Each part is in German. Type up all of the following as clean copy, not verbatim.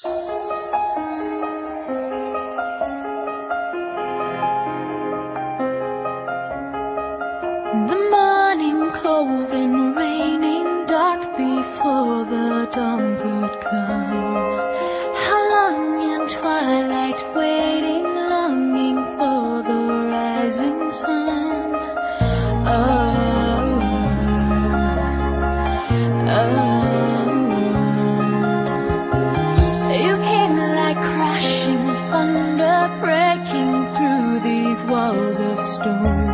The morning cold and raining, dark before the dawn could come. How long in twilight waiting, longing for the rising sun. You came like crashing thunder, breaking through these walls of stone.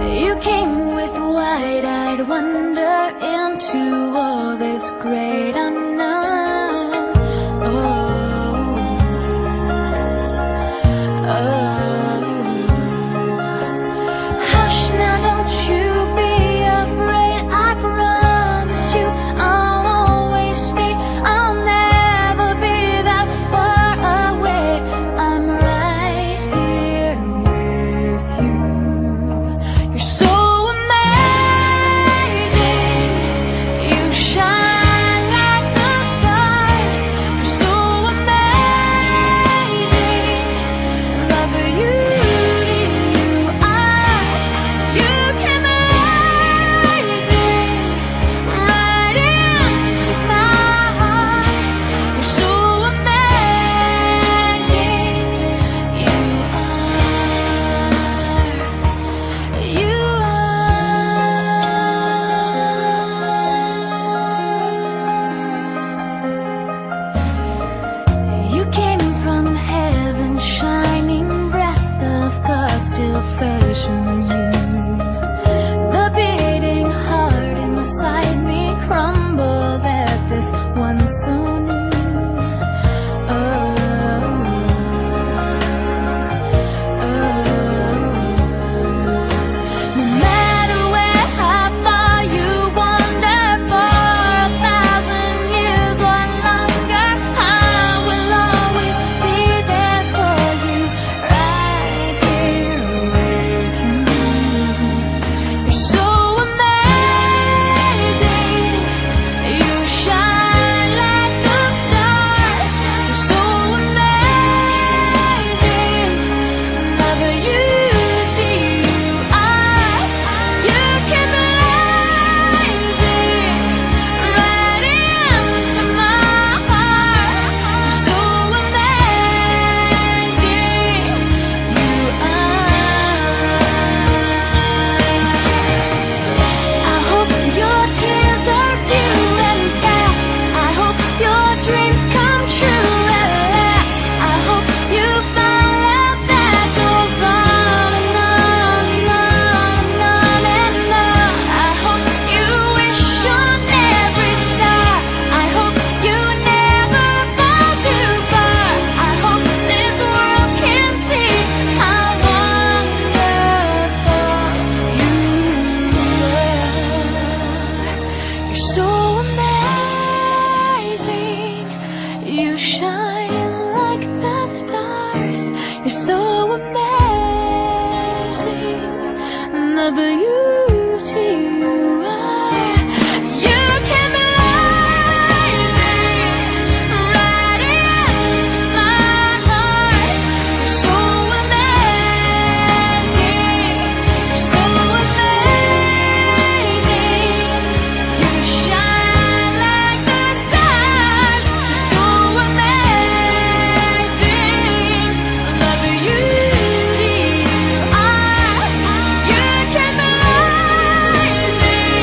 You came with wide-eyed wonder into all this great unknown. Hush now, don't you be afraid. I promise you I'll always stay. I'll never be that far away. I'm right here with you. You're so amazing. You shine like the stars. You're so amazing. The beauty you are. You came rising right into my heart. You're so amazing. You You came from heaven, shining breath of God still fresh in you. The beating heart inside me crumbled at this one so new. No matter where, how far you wander, for 1,000 years or longer, I will always be there for you, right here with you. You're so amazing. You shine like the stars. You're so amazing. The beauty you are. You came rising right into my heart. You're so amazing. You I hope your tears are few and fast. I hope your dreams come true at last. I hope you find love that goes on and on and on and on and on. I hope you wish on every star. I hope you never fall too far. I hope this world can see how wonderful you are. You're so amazing. You shine like the stars. You're so amazing. The beauty you are. You came rising right into my heart. You're so amazing. You're so amazing. You shine like the stars. You're so amazing. The beauty you are. You came rising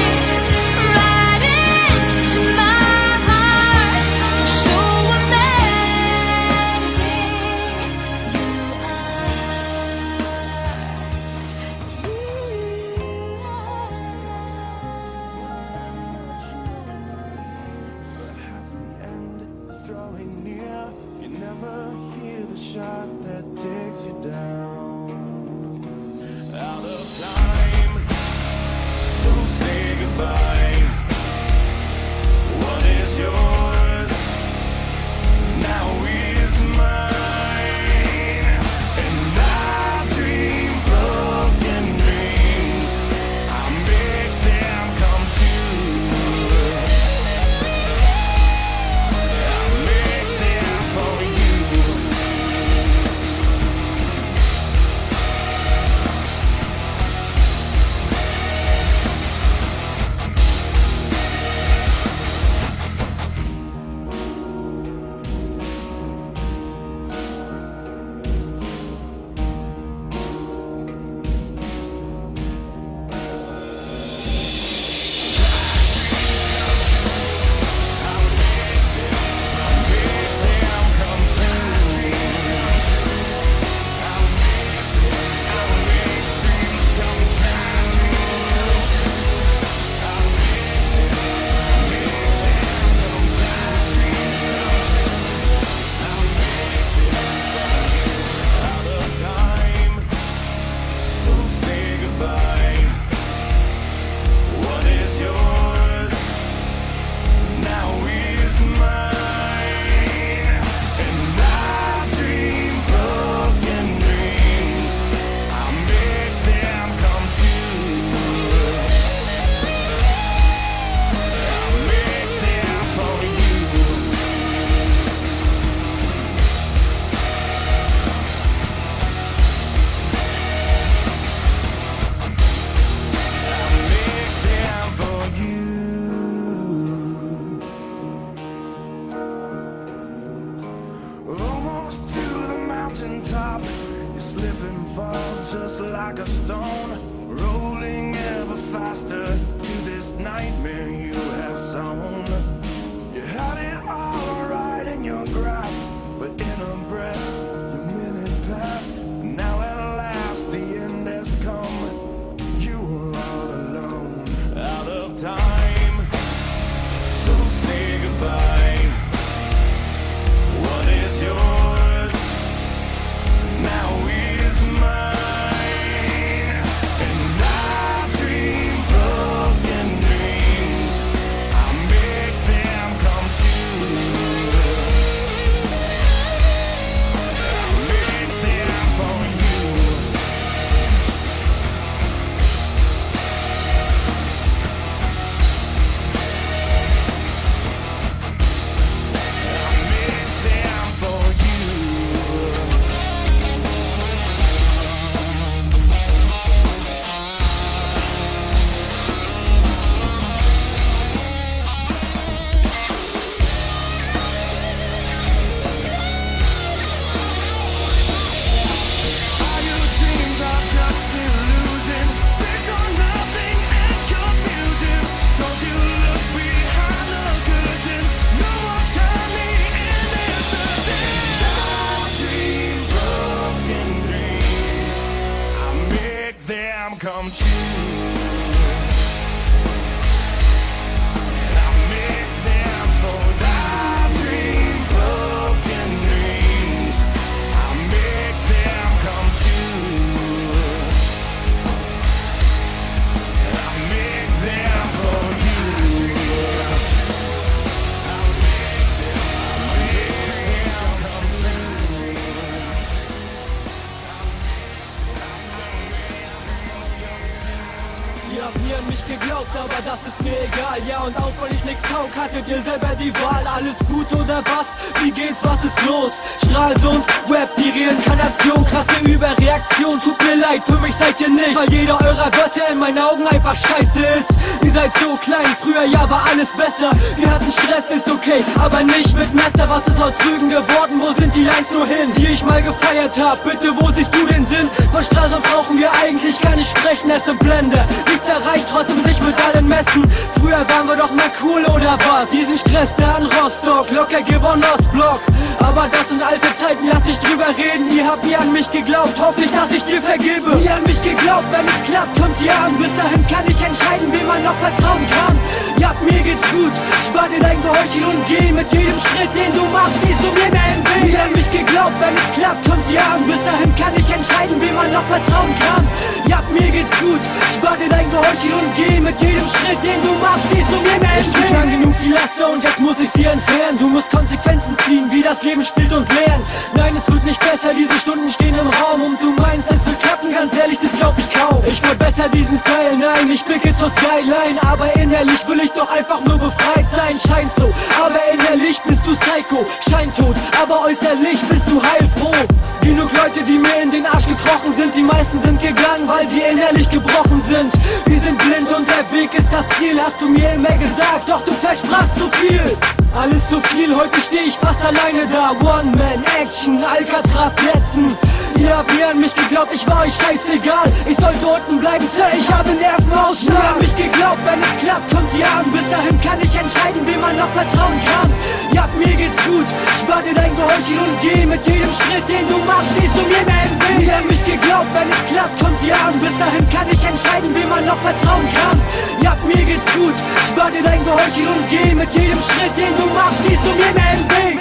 Ihr habt nie an mich geglaubt, aber das ist mir egal. Ja, und auch wenn ich nix taug, hattet ihr selber die Wahl. Alles gut oder was? Wie geht's, was ist los? Stralsund, Rap, die Reinkarnation. Krasse Überreaktion, tut mir leid, für mich seid ihr nicht. Weil jeder eurer Wörter in meinen Augen einfach scheiße ist. Ihr seid so klein, früher ja war alles besser. Wir hatten Stress, ist okay, aber nicht mit Messer. Was ist aus Rügen geworden, wo sind die Lines nur hin? Die ich mal gefeiert hab, bitte, wo siehst du den Sinn? Von Stralsund brauchen wir eigentlich gar nicht sprechen, erst im Blende. Nichts erreicht, trotzdem sich mit allen messen. Früher waren wir doch mal cool, oder was? Diesen Stress da in Rostock, locker gewonnen Ostblock. Aber das sind alte Zeiten, lass nicht drüber reden. Ihr habt nie an mich geglaubt, hoffentlich, dass ich dir vergebe. Nie an mich geglaubt, wenn es klappt, kommt ihr an. Bis dahin kann ich entscheiden, wem man noch vertrauen kann. Ja, mir geht's gut, spar dir dein Geheuchel und geh. Mit jedem Schritt, den du machst, stehst du mir mehr im Weg. Nie an mich geglaubt, wenn es klappt, kommt ihr an. Bis dahin kann ich entscheiden, wem man noch vertrauen kann. Ja, mir geht's gut, spar dir dein Geheuchel und geh. Mit jedem Schritt, den du machst, stehst du mir mehr im Weg. Ich trug lang genug die Laster und jetzt muss ich sie entfernen. Du musst Konsequenzen ziehen, wie das Leben spielt und lernen. Nein, es wird nicht besser, diese Stunden stehen im Raum. Und du meinst, es wird klappen, ganz ehrlich, das glaub ich kaum. Ich verbessere diesen Style, nein, ich blicke zur Skyline. Aber innerlich will ich doch einfach nur befreit sein. Scheint so, aber innerlich bist du Psycho. Scheintot, aber äußerlich bist du heilfroh. Genug Leute, die mir in den Arsch gekrochen sind. Die meisten sind gegangen, weil sie innerlich gebrochen sind. Wir sind blind und der Weg ist das Ziel. Hast du mir immer gesagt, doch du versprachst zu viel. Alles zu viel, heute steh ich fast alleine da. One-Man-Action, Alcatraz setzen. Ihr habt nie an mich geglaubt, ich war euch scheißegal. Ich sollte unten bleiben, Sir, ich habe Nerven ausschlag. Nie an mich geglaubt, wenn es klappt, kommt ihr an. Bis dahin kann ich entscheiden, wem man noch vertrauen kann. Ja, mir geht's gut, spar dir dein Geheuchel und geh. Mit jedem Schritt, den du machst, stehst du mir mehr im Weg. Nie an mich geglaubt, wenn es klappt, kommt ihr an. Bis dahin kann ich entscheiden, wem man noch vertrauen kann. Ja, mir geht's gut, spar dir dein Geheuchel und geh. Mit jedem Schritt, den du machst, stehst du mir mehr im Weg.